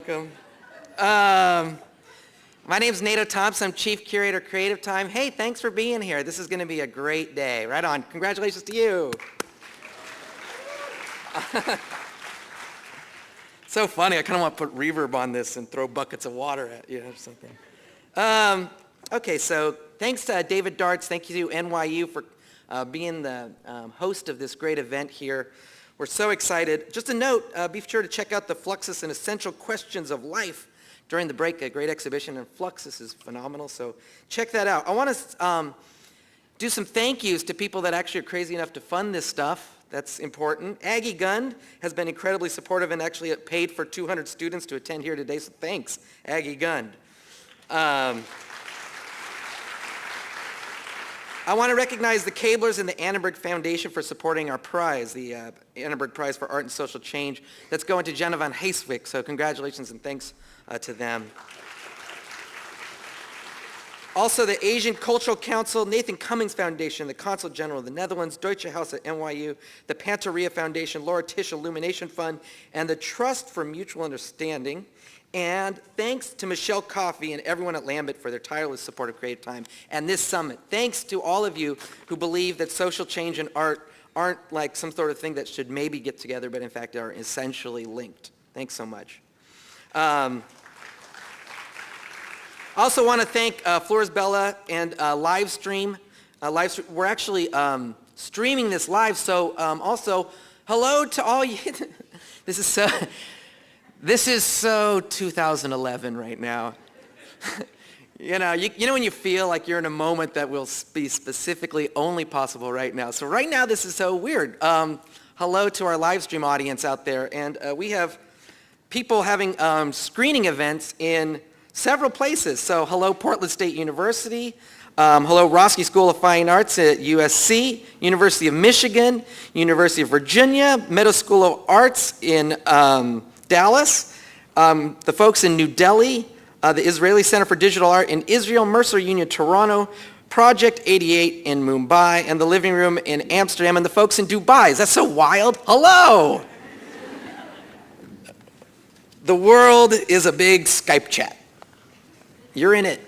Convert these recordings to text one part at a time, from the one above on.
Welcome. My name is Nato Thompson. I'm Chief Curator, Creative Time. Hey, thanks for being here. This is going to be a great day. Right on. Congratulations to you. So funny. I kind of want to put reverb on this and throw buckets of water at you or something. Okay, so thanks to David Darts. Thank you to NYU for being the host of this great event here. We're so excited. Just a note, be sure to check out the Fluxus and Essential Questions of Life during the break, a great exhibition, and Fluxus is phenomenal, so check that out. I want to do some thank yous to people that actually are crazy enough to fund this stuff. That's important. Aggie Gund has been incredibly supportive and actually paid for 200 students to attend here today, so thanks, Aggie Gund. I want to recognize the Cablers and the Annenberg Foundation for supporting our prize, the Annenberg Prize for Art and Social Change. That's going to Jenna van Heeswijk, so congratulations and thanks to them. Also, the Asian Cultural Council, Nathan Cummings Foundation, the Consul General of the Netherlands, Deutsche House at NYU, the Panteria Foundation, Laura Tisch Illumination Fund, and the Trust for Mutual Understanding. And thanks to Michelle Coffey and everyone at Lambert for their tireless support of Creative Time and this summit. Thanks to all of you who believe that social change and art aren't like some sort of thing that should maybe get together, but in fact are essentially linked. Thanks so much. I also want to thank Flores Bella and Livestream. We're actually streaming this live, so also hello to all you. This is so 2011 right now. You know when you feel like you're in a moment that will be specifically only possible right now. So right now this is so weird. Hello to our live stream audience out there, and we have people having screening events in several places. So hello Portland State University, hello Roski School of Fine Arts at USC, University of Michigan, University of Virginia, Meadows School of Arts in Dallas, the folks in New Delhi, the Israeli Center for Digital Art in Israel, Mercer Union Toronto, Project 88 in Mumbai, and the Living Room in Amsterdam, and the folks in Dubai. Is that so wild? Hello! The world is a big Skype chat. You're in it.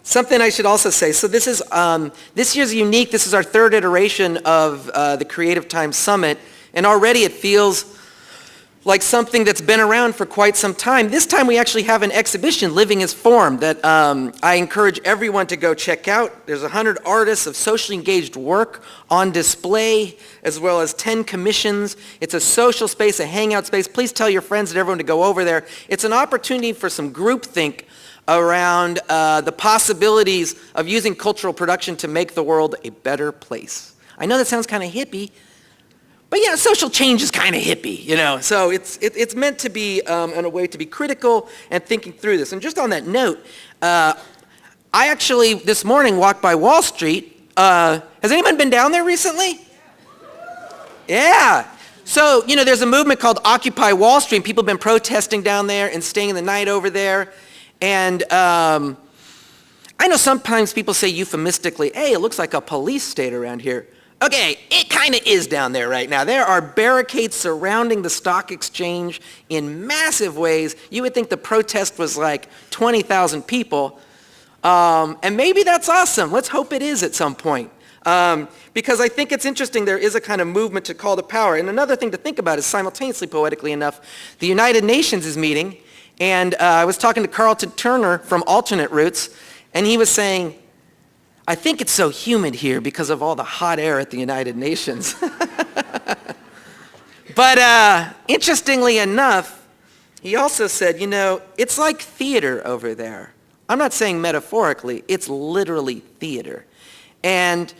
Something I should also say, so this year's unique. This is our third iteration of the Creative Time Summit, and already it feels like something that's been around for quite some time. This time we actually have an exhibition, Living as Form, that I encourage everyone to go check out. There's 100 artists of socially engaged work on display, as well as 10 commissions. It's a social space, a hangout space. Please tell your friends and everyone to go over there. It's an opportunity for some groupthink around the possibilities of using cultural production to make the world a better place. I know that sounds kind of hippie, but yeah, social change is kind of hippie, you know. So it's meant to be in a way to be critical and thinking through this. And just on that note, I actually this morning walked by Wall Street. Has anyone been down there recently? Yeah. So there's a movement called Occupy Wall Street. People have been protesting down there and staying the night over there. And I know sometimes people say euphemistically, hey, it looks like a police state around here. Okay, it kind of is down there right now. There are barricades surrounding the stock exchange in massive ways. You would think the protest was like 20,000 people. And maybe that's awesome. Let's hope it is at some point. Because I think it's interesting, there is a kind of movement to call to power. And another thing to think about is simultaneously, poetically enough, the United Nations is meeting. And I was talking to Carlton Turner from Alternate Roots, and he was saying, I think it's so humid here because of all the hot air at the United Nations. But interestingly enough, he also said, it's like theater over there. I'm not saying metaphorically, it's literally theater. And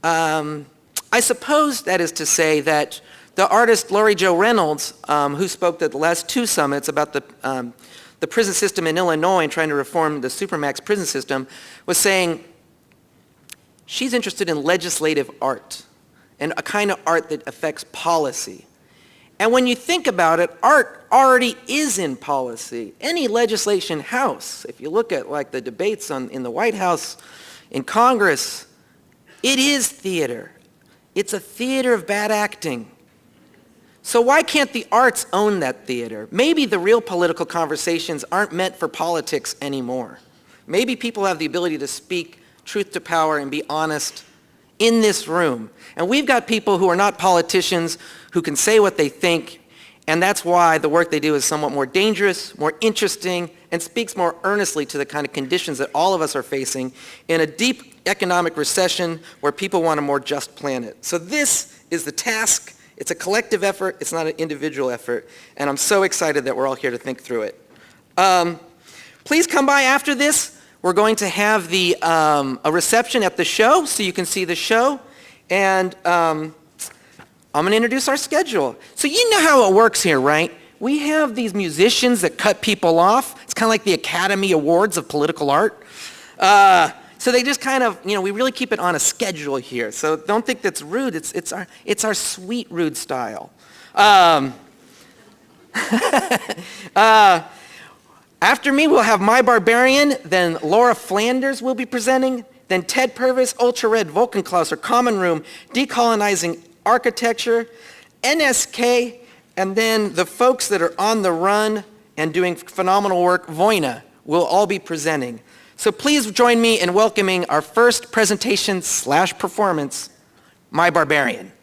I suppose that is to say that the artist Laurie Jo Reynolds, who spoke at the last two summits about the prison system in Illinois and trying to reform the supermax prison system, was saying she's interested in legislative art and a kind of art that affects policy. And when you think about it, art already is in policy. Any legislation house, if you look at like the debates in the White House, in Congress, it is theater. It's a theater of bad acting. So why can't the arts own that theater? Maybe the real political conversations aren't meant for politics anymore. Maybe people have the ability to speak truth to power and be honest in this room. And we've got people who are not politicians who can say what they think, and that's why the work they do is somewhat more dangerous, more interesting, and speaks more earnestly to the kind of conditions that all of us are facing in a deep economic recession where people want a more just planet. So this is the task. It's a collective effort. It's not an individual effort. And I'm so excited that we're all here to think through it. Please come by after this. We're going to have a reception at the show so you can see the show. And I'm going to introduce our schedule. So you know how it works here, right? We have these musicians that cut people off. It's kind of like the Academy Awards of political art. So they just kind of, we really keep it on a schedule here. So don't think that's rude. It's our sweet rude style. After me, we'll have My Barbarian. Then Laura Flanders will be presenting. Then Ted Purvis, Ultra Red, Volkenklauser, Common Room, Decolonizing Architecture, NSK, and then the folks that are on the run and doing phenomenal work, Voina, will all be presenting. So please join me in welcoming our first presentation/performance, My Barbarian.